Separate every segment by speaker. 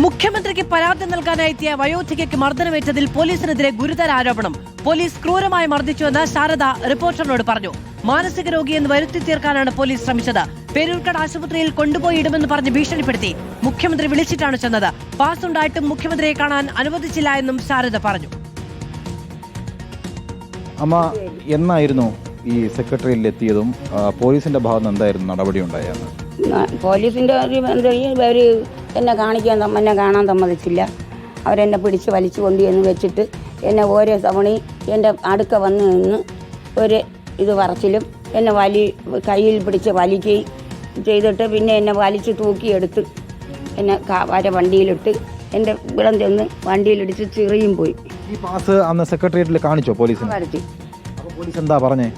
Speaker 1: മുഖ്യമന്ത്രിക്ക് പരാതി നൽകാനെത്തിയ വയോധികയ്ക്ക് മർദ്ദനമേറ്റതിൽ പോലീസിനെതിരെ ഗുരുതര ആരോപണം. പോലീസ് ക്രൂരമായി മർദ്ദിച്ചുവെന്ന് ശാരദ റിപ്പോർട്ടറിനോട് പറഞ്ഞു. മാനസിക രോഗിയെന്ന് വരുത്തി തീർക്കാനാണ് പോലീസ് ശ്രമിച്ചത്. പേരൂർക്കട ആശുപത്രിയിൽ കൊണ്ടുപോയി ഇടുമെന്ന് പറഞ്ഞ് ഭീഷണിപ്പെടുത്തി. മുഖ്യമന്ത്രി വിളിച്ചിട്ടാണ് ചെന്നത്. പാസ് ഉണ്ടായിട്ടും മുഖ്യമന്ത്രിയെ കാണാൻ അനുവദിച്ചില്ല എന്നും ശാരദ പറഞ്ഞു.
Speaker 2: അമ്മ, എന്നായിരുന്നു ഈ സെക്രട്ടറിയിൽ എത്തിയതും പോലീസിന്റെ ഭാഗത്ത് എന്തായിരുന്നു നടപടി ഉണ്ടായെന്ന്?
Speaker 3: പോലീസിന്റെ അവർ എന്നെ കാണാൻ സമ്മതിച്ചില്ല. അവരെന്നെ പിടിച്ച് വലിച്ചു കൊണ്ടുവന്ന് വെച്ചിട്ട് എന്നെ ഓരോ തവണയും എൻ്റെ അടുക്ക വന്ന് നിന്ന് ഒരു ഇത് പറച്ചിലും എന്നെ കയ്യിൽ പിടിച്ച് വലിക്കുകയും ചെയ്തിട്ട് പിന്നെ എന്നെ വലിച്ച് തൂക്കിയെടുത്ത് എന്നെ വണ്ടിയിലിട്ട് എൻ്റെ ഇവിടം ചെന്ന് വണ്ടിയിലിടിച്ച് ചെറിയും പോയി.
Speaker 2: ഈ പാസ് അന്ന് സെക്രട്ടേറിയറ്റിൽ കാണിച്ചോ പോലീസിന്?
Speaker 3: കാണിച്ചു.
Speaker 2: പോലീസ് എന്താ പറഞ്ഞേ?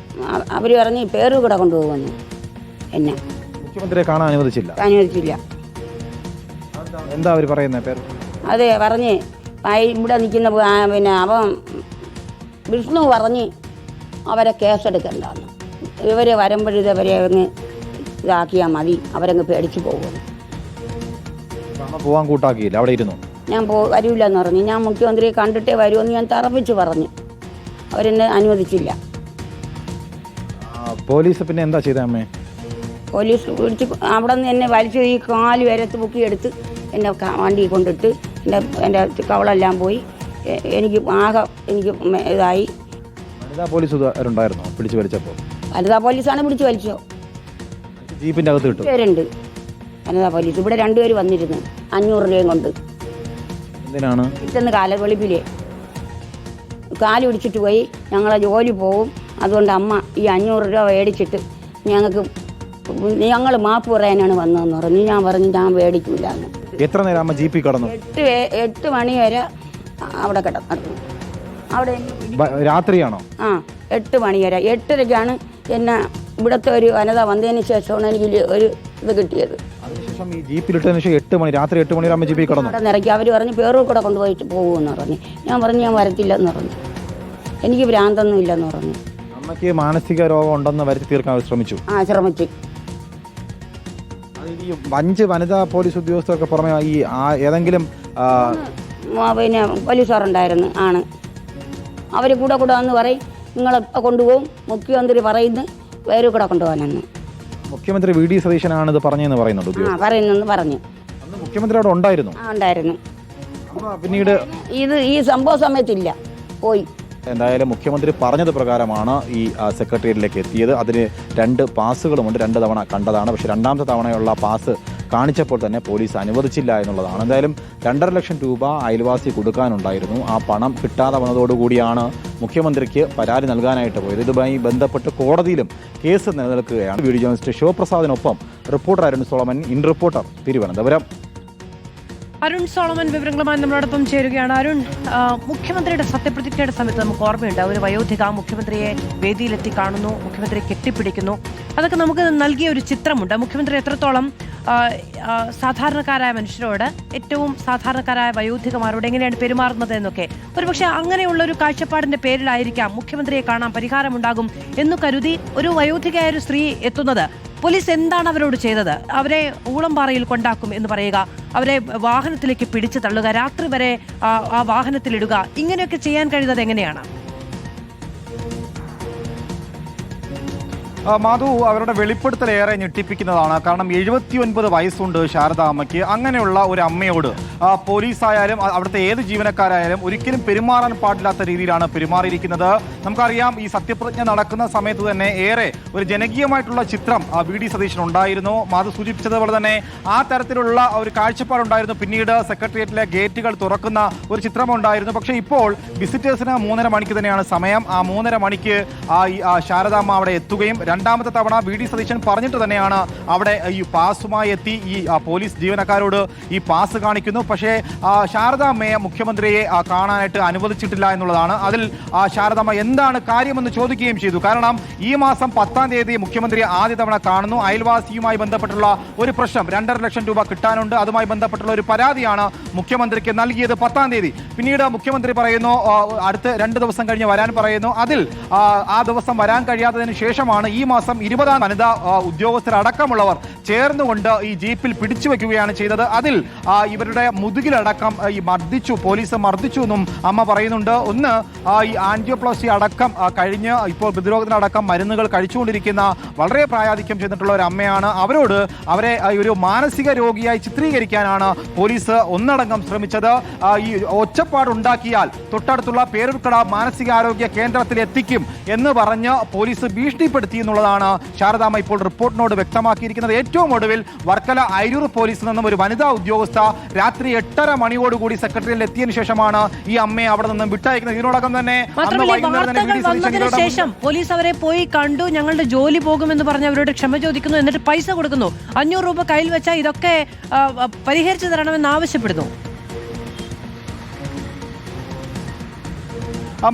Speaker 3: അവർ പറഞ്ഞ് പേരൂർക്കട കൊണ്ടുപോകുമെന്ന്. എന്നെ
Speaker 2: മുഖ്യമന്ത്രിയെ കാണാൻ അനുവദിച്ചില്ല. എന്താ അവർ പറയുന്നത്? പേര്
Speaker 3: അതെ പറഞ്ഞ് ഇവിടെ നിൽക്കുന്ന പിന്നെ അവൻ വിഷ്ണു പറഞ്ഞ് അവരെ കേസെടുക്കണ്ടെന്ന്. ഇവരെ വരുമ്പോഴിതവരെ അങ്ങ് ഇതാക്കിയാൽ മതി, അവരങ്ങ് പേടിച്ച് പോകുന്നു.
Speaker 2: പോകാൻ കൂട്ടാക്കിയില്ല, അവിടെ ഇരുന്നു.
Speaker 3: ഞാൻ വരില്ലെന്ന് പറഞ്ഞു. ഞാൻ മുഖ്യമന്ത്രിയെ കണ്ടിട്ടേ വരുമെന്ന് ഞാൻ തറപ്പിച്ച് പറഞ്ഞു. അവരെന്നെ അനുവദിച്ചില്ല.
Speaker 2: പോലീസ് പിന്നെ എന്താ ചെയ്തേ അമ്മേ?
Speaker 3: പോലീസ് പിടിച്ച് അവിടെ നിന്ന് എന്നെ വലിച്ച് ഈ കാല് വരെ തൂക്കിയെടുത്ത് എന്നെ വണ്ടി കൊണ്ടിട്ട് എൻ്റെ കവളെല്ലാം പോയി. എനിക്ക് ഇതായി.
Speaker 2: വനിതാ പോലീസ് ഉണ്ടായിരുന്നോ പിടിച്ചു വലിച്ചപ്പോൾ?
Speaker 3: വനിതാ പോലീസാണ് പിടിച്ച് വലിച്ചോ.
Speaker 2: ജീപ്പിൻ്റെ അകത്ത് കിട്ടും
Speaker 3: പേരുണ്ട് വനിതാ പോലീസ്. ഇവിടെ രണ്ടുപേര് വന്നിരുന്നു 500 രൂപയും കൊണ്ട്.
Speaker 2: എന്തിനാണ്?
Speaker 3: പിറ്റേന്ന് കാലവെളിപ്പിലെ കാല് പിടിച്ചിട്ട് പോയി ഞങ്ങളെ ജോലി പോകും, അതുകൊണ്ട് അമ്മ ഈ 500 രൂപ മേടിച്ചിട്ട് ഞങ്ങൾ മാപ്പ് പറയാനാണ് വന്നതെന്ന് പറഞ്ഞു. ഞാൻ പറഞ്ഞു ഞാൻ മേടിക്കില്ല എന്ന്.
Speaker 2: എത്ര നേരം അമ്മ ജീപ്പിൽ കടന്നു?
Speaker 3: 8 മണി വരെ അവിടെ കിടന്നു. അവിടെ
Speaker 2: രാത്രിയാണോ?
Speaker 3: 8 മണി വരെ. 8:30ക്കാണ് എന്നെ ഇവിടുത്തെ ഒരു വനിത വന്നതിന് ശേഷമാണ് എനിക്ക് ഒരു ഇത് കിട്ടിയത്.
Speaker 2: അതിനുശേഷം ഈ ജീപ്പിലിട്ടതിന് ശേഷം രാത്രി 8 മണി അമ്മ ജീപ്പിൽ കടന്നു.
Speaker 3: അവിടെ നിറക്കി അവർ പറഞ്ഞു പേരൂർക്കട കൊണ്ടുപോയിട്ട് പോകുമെന്ന് പറഞ്ഞു. ഞാൻ പറഞ്ഞു ഞാൻ വരത്തില്ലെന്ന് പറഞ്ഞു. എനിക്ക് ഭ്രാന്തൊന്നും ഇല്ലെന്ന് പറഞ്ഞു.
Speaker 2: അമ്മയ്ക്ക് മാനസിക രോഗം ഉണ്ടെന്ന് വരുത്തി തീർക്കാൻ ശ്രമിച്ചു.
Speaker 3: ശ്രമിച്ചു.
Speaker 2: ഈ 5 വനിതാ പോലീസ് ഉദ്യോഗസ്ഥർക്ക് പുറമെ ഈ ഏതെങ്കിലും
Speaker 3: പിന്നെ പോലീസുകാരുണ്ടായിരുന്നു ആണ്. അവർ കൂടെ വന്ന് പറയും നിങ്ങളെ കൊണ്ടുപോകും, മുഖ്യമന്ത്രി പറയുന്നു പേരൂർക്കട കൊണ്ടുപോകാനെന്ന്.
Speaker 2: മുഖ്യമന്ത്രി വി ഡി സതീശനാണിത് പറഞ്ഞെന്ന് പറയുന്നുണ്ട്.
Speaker 3: പറയുന്നെന്ന് പറഞ്ഞു.
Speaker 2: മുഖ്യമന്ത്രി അവിടെ ഉണ്ടായിരുന്നു?
Speaker 3: ഉണ്ടായിരുന്നു.
Speaker 2: പിന്നീട്
Speaker 3: ഈ സംഭവ സമയത്തില്ല, പോയി.
Speaker 2: എന്തായാലും മുഖ്യമന്ത്രി പറഞ്ഞത് പ്രകാരമാണ് ഈ സെക്രട്ടേറിയറ്റിലേക്ക് എത്തിയത്. അതിന് 2 പാസുകളുമുണ്ട്. 2 തവണ കണ്ടതാണ്. പക്ഷേ രണ്ടാമത്തെ തവണയുള്ള പാസ് കാണിച്ചപ്പോൾ തന്നെ പോലീസ് അനുവദിച്ചില്ല എന്നുള്ളതാണ്. എന്തായാലും 2.5 ലക്ഷം രൂപ അയൽവാസി കൊടുക്കാനുണ്ടായിരുന്നു. ആ പണം കിട്ടാതെ വന്നതോടുകൂടിയാണ് മുഖ്യമന്ത്രിക്ക് പരാതി നൽകാനായിട്ട് പോയത്. ഇതുമായി ബന്ധപ്പെട്ട് കോടതിയിലും കേസ് നിലനിൽക്കുകയാണ്. വീഡിയോ ജേർണലിസ്റ്റ് ശിവപ്രസാദിനൊപ്പം reporter Arun Solomon, in reporter, Thiruvananthapuram.
Speaker 1: Arun Solomon വിവരങ്ങളുമായി നമ്മളോടൊപ്പം ചേരുകയാണ്. അരുൺ, മുഖ്യമന്ത്രിയുടെ സത്യപ്രതിജ്ഞയുടെ സമയത്ത് നമുക്ക് ഓർമ്മയുണ്ട്, ഒരു വയോധിക മുഖ്യമന്ത്രിയെ വേദിയിലെത്തി കാണുന്നു, മുഖ്യമന്ത്രിയെ കെട്ടിപ്പിടിക്കുന്നു. അതൊക്കെ നമുക്ക് നൽകിയ ഒരു ചിത്രമുണ്ട്. മുഖ്യമന്ത്രി എത്രത്തോളം സാധാരണക്കാരായ മനുഷ്യരോട്, ഏറ്റവും സാധാരണക്കാരായ വയോധികമാരോട് എങ്ങനെയാണ് പെരുമാറുന്നത് എന്നൊക്കെ. ഒരുപക്ഷെ അങ്ങനെയുള്ള ഒരു കാഴ്ചപ്പാടിന്റെ പേരിലായിരിക്കാം മുഖ്യമന്ത്രിയെ കാണാൻ പരിഹാരമുണ്ടാകും എന്നു കരുതി ഒരു വയോധികയായ ഒരു സ്ത്രീ എത്തുന്നത്. പോലീസ് എന്താണ് അവരോട് ചെയ്തത്? അവരെ ഊളംപാറയിൽ കൊണ്ടാക്കും എന്ന് പറയുക, അവരെ വാഹനത്തിലേക്ക് പിടിച്ചു തള്ളുക, രാത്രി വരെ ആ വാഹനത്തിലിടുക, ഇങ്ങനെയൊക്കെ ചെയ്യാൻ കഴിയുന്നത് എങ്ങനെയാണ്?
Speaker 4: മാധു, അവരുടെ വെളിപ്പെടുത്തൽ ഏറെ ഞെട്ടിപ്പിക്കുന്നതാണ്. കാരണം 79 വയസ്സുണ്ട് ശാരദ അമ്മയ്ക്ക്. അങ്ങനെയുള്ള ഒരു അമ്മയോട് പോലീസായാലും അവിടുത്തെ ഏത് ജീവനക്കാരായാലും ഒരിക്കലും പെരുമാറാൻ പാടില്ലാത്ത രീതിയിലാണ് പെരുമാറിയിരിക്കുന്നത്. നമുക്കറിയാം, ഈ സത്യപ്രതിജ്ഞ നടക്കുന്ന സമയത്ത് തന്നെ ഏറെ ഒരു ജനകീയമായിട്ടുള്ള ചിത്രം വി ഡി സതീശൻ ഉണ്ടായിരുന്നു. മാധു സൂചിപ്പിച്ചതുപോലെ തന്നെ ആ തരത്തിലുള്ള ഒരു കാഴ്ചപ്പാടുണ്ടായിരുന്നു. പിന്നീട് സെക്രട്ടേറിയറ്റിലെ ഗേറ്റുകൾ തുറക്കുന്ന ഒരു ചിത്രമുണ്ടായിരുന്നു. പക്ഷേ ഇപ്പോൾ വിസിറ്റേഴ്സിന് 3:30 മണിക്ക് തന്നെയാണ് സമയം. ആ 3:30 മണിക്ക് ശാരദാമ്മ അവിടെ എത്തുകയും രണ്ടാമത്തെ തവണ വി ഡി സതീശൻ പറഞ്ഞിട്ട് തന്നെയാണ് അവിടെ ഈ പാസുമായി എത്തി ഈ പോലീസ് ജീവനക്കാരോട് ഈ പാസ് കാണിക്കുന്നു. പക്ഷേ ശാരദാമ്മയെ മുഖ്യമന്ത്രിയെ കാണാനായിട്ട് അനുവദിച്ചിട്ടില്ല എന്നുള്ളതാണ്. അതിൽ ശാരദാമ്മ എന്താണ് കാര്യമെന്ന് ചോദിക്കുകയും ചെയ്തു. കാരണം ഈ മാസം 10-ാം തീയതി മുഖ്യമന്ത്രിയെ ആദ്യ തവണ കാണുന്നു. അയൽവാസിയുമായി ബന്ധപ്പെട്ടുള്ള ഒരു പ്രശ്നം, 2.5 ലക്ഷം രൂപ കിട്ടാനുണ്ട്, അതുമായി ബന്ധപ്പെട്ടുള്ള ഒരു പരാതിയാണ് മുഖ്യമന്ത്രിക്ക് നൽകിയത് 10-ാം തീയതി. പിന്നീട് മുഖ്യമന്ത്രി പറയുന്നു അടുത്ത 2 ദിവസം കഴിഞ്ഞ് വരാൻ പറയുന്നു. അതിൽ ആ ദിവസം വരാൻ കഴിയാത്തതിന് ശേഷമാണ് ഈ ഈ മാസം 20-ാം വനിതാ ഉദ്യോഗസ്ഥരടക്കമുള്ളവർ ചേർന്നുകൊണ്ട് ഈ ജീപ്പിൽ പിടിച്ചു വെക്കുകയാണ് ചെയ്തത്. അതിൽ ഇവരുടെ മുതുകിലടക്കം ഈ പോലീസ് മർദ്ദിച്ചു എന്നും അമ്മ പറയുന്നുണ്ട്. ഒന്ന് ഈ ആൻജിയോപ്ലാസ്റ്റി അടക്കം കഴിഞ്ഞ് ഇപ്പോൾ പ്രതിരോധത്തിനടക്കം മരുന്നുകൾ കഴിച്ചുകൊണ്ടിരിക്കുന്ന വളരെ പ്രായാധിക്യം ചെയ്തിട്ടുള്ള ഒരു അമ്മയാണ്. അവരെ ഒരു മാനസിക രോഗിയായി ചിത്രീകരിക്കാനാണ് പോലീസ് ഒന്നടങ്കം ശ്രമിച്ചത്. ഈ ഒച്ചപ്പാടുണ്ടാക്കിയാൽ തൊട്ടടുത്തുള്ള പേരൂർക്കട മാനസികാരോഗ്യ കേന്ദ്രത്തിൽ എത്തിക്കും എന്ന് പറഞ്ഞ് പോലീസ് ഭീഷണിപ്പെടുത്തി എന്നുള്ളതാണ് ശാരദാമ്മ ഇപ്പോൾ റിപ്പോർട്ടിനോട് വ്യക്തമാക്കിയിരിക്കുന്നത്. ഏറ്റവും ഒടുവിൽ വർക്കല അയിരൂർ പോലീസിൽ നിന്നും ഒരു വനിതാ ഉദ്യോഗസ്ഥ രാത്രി 8:30 മണിയോടുകൂടി സെക്രട്ടറിയിൽ എത്തിയതിനു ശേഷമാണ് ഈ അമ്മയെ അവിടെ നിന്നും വിട്ടയക്കുന്നത്. ഇതിനോടകം തന്നെ
Speaker 1: ശേഷം പോലീസ് അവരെ പോയി കണ്ടു, ഞങ്ങളുടെ ജോലി പോകുമെന്ന് പറഞ്ഞ് അവരോട് ക്ഷമ ചോദിക്കുന്നു, എന്നിട്ട് പൈസ കൊടുക്കുന്നു. 500 രൂപ കയ്യിൽ വെച്ചാൽ ഇതൊക്കെ പരിഹരിച്ചു തരണമെന്ന് ആവശ്യപ്പെടുന്നു.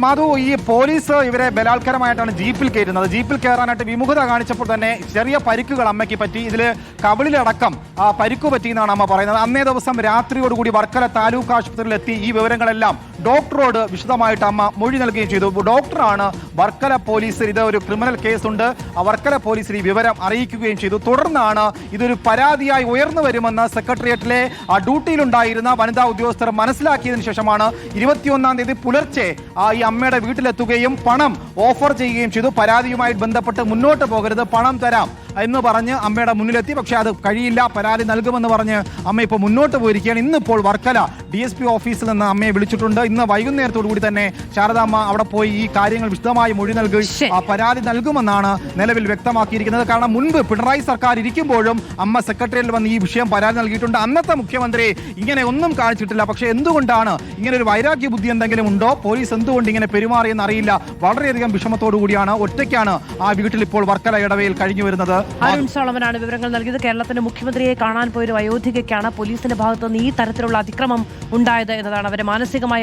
Speaker 4: മാധു, ഈ പോലീസ് ഇവരെ ബലാത്കാരമായിട്ടാണ് ജീപ്പിൽ കയറുന്നത്. ജീപ്പിൽ കയറാനായിട്ട് വിമുഖത കാണിച്ചപ്പോൾ തന്നെ ചെറിയ പരിക്കുകൾ അമ്മയ്ക്ക് പറ്റി. ഇതിൽ കവിളിലടക്കം പരിക്കു പറ്റിയെന്നാണ് അമ്മ പറയുന്നത്. അന്നേ ദിവസം രാത്രിയോടുകൂടി വർക്കല താലൂക്ക് ആശുപത്രിയിൽ എത്തി ഈ വിവരങ്ങളെല്ലാം ഡോക്ടറോട് വിശദമായിട്ട് അമ്മ മൊഴി നൽകുകയും ചെയ്തു. ഡോക്ടറാണ് വർക്കല പോലീസിൽ ഇത് ഒരു ക്രിമിനൽ കേസുണ്ട്, വർക്കല പോലീസിൽ ഈ വിവരം അറിയിക്കുകയും ചെയ്തു. തുടർന്നാണ് ഇതൊരു പരാതിയായി ഉയർന്നു വരുമെന്ന് സെക്രട്ടേറിയറ്റിലെ ഡ്യൂട്ടിയിലുണ്ടായിരുന്ന വനിതാ ഉദ്യോഗസ്ഥർ മനസ്സിലാക്കിയതിനു ശേഷമാണ് 21-ാം തീയതി പുലർച്ചെ ഈ അമ്മയുടെ വീട്ടിലെത്തുകയും പണം ഓഫർ ചെയ്യുകയും ചെയ്തു. പരാതിയുമായി ബന്ധപ്പെട്ട് മുന്നോട്ട് പോകരുത്, പണം തരാം എന്ന് പറഞ്ഞ് അമ്മയുടെ മുന്നിലെത്തി. പക്ഷേ അത് കഴിയില്ല, പരാതി നൽകുമെന്ന് പറഞ്ഞ് അമ്മ ഇപ്പോൾ മുന്നോട്ട് പോയിരിക്കുകയാണ്. ഇന്നിപ്പോൾ വർക്കല DSP ഓഫീസിൽ നിന്ന് അമ്മയെ വിളിച്ചിട്ടുണ്ട്. ഇന്ന് വൈകുന്നേരത്തോടു കൂടി തന്നെ ശാരദാമ്മ അവിടെ പോയി ഈ കാര്യങ്ങൾ വിശദമായി മൊഴി നൽകി പരാതി നൽകുമെന്നാണ് നിലവിൽ വ്യക്തമാക്കിയിരിക്കുന്നത്. കാരണം മുൻപ് പിണറായി സർക്കാർ ഇരിക്കുമ്പോഴും അമ്മ സെക്രട്ടറിയിൽ വന്ന് ഈ വിഷയം പരാതി നൽകിയിട്ടുണ്ട്. അന്നത്തെ മുഖ്യമന്ത്രി ഇങ്ങനെ ഒന്നും കാണിച്ചിട്ടില്ല. പക്ഷേ എന്തുകൊണ്ടാണ് ഇങ്ങനെ ഒരു വൈരാഗ്യ ബുദ്ധി എന്തെങ്കിലും ഉണ്ടോ, പോലീസ് എന്തുകൊണ്ട് ഇങ്ങനെ പെരുമാറിയെന്ന് അറിയില്ല. വളരെയധികം വിഷമത്തോടു കൂടിയാണ് ഒറ്റയ്ക്കാണ് ആ വീട്ടിൽ ഇപ്പോൾ വർക്കല ഇടവയിൽ കഴിഞ്ഞു വരുന്നത്.
Speaker 1: അരുൺ സോളമനാണ് വിവരങ്ങൾ നൽകിയത്. കേരളത്തിന്റെ മുഖ്യമന്ത്രിയെ കാണാൻ പോയൊരു വയോധികയ്ക്കാണ് പോലീസിന്റെ ഭാഗത്തുനിന്ന് ഈ തരത്തിലുള്ള അതിക്രമം ഉണ്ടായത് എന്നതാണ്. അവരെ മാനസികമായി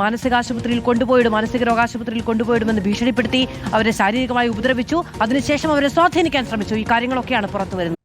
Speaker 1: മാനസികാശുപത്രിയിൽ കൊണ്ടുപോയിടും, മാനസിക രോഗാശുപത്രിയിൽ കൊണ്ടുപോയിടുമെന്ന് ഭീഷണിപ്പെടുത്തി, അവരെ ശാരീരികമായി ഉപദ്രവിച്ചു, അതിനുശേഷം അവരെ സ്വാധീനിക്കാൻ ശ്രമിച്ചു. ഈ കാര്യങ്ങളൊക്കെയാണ് പുറത്തു വരുന്നത്.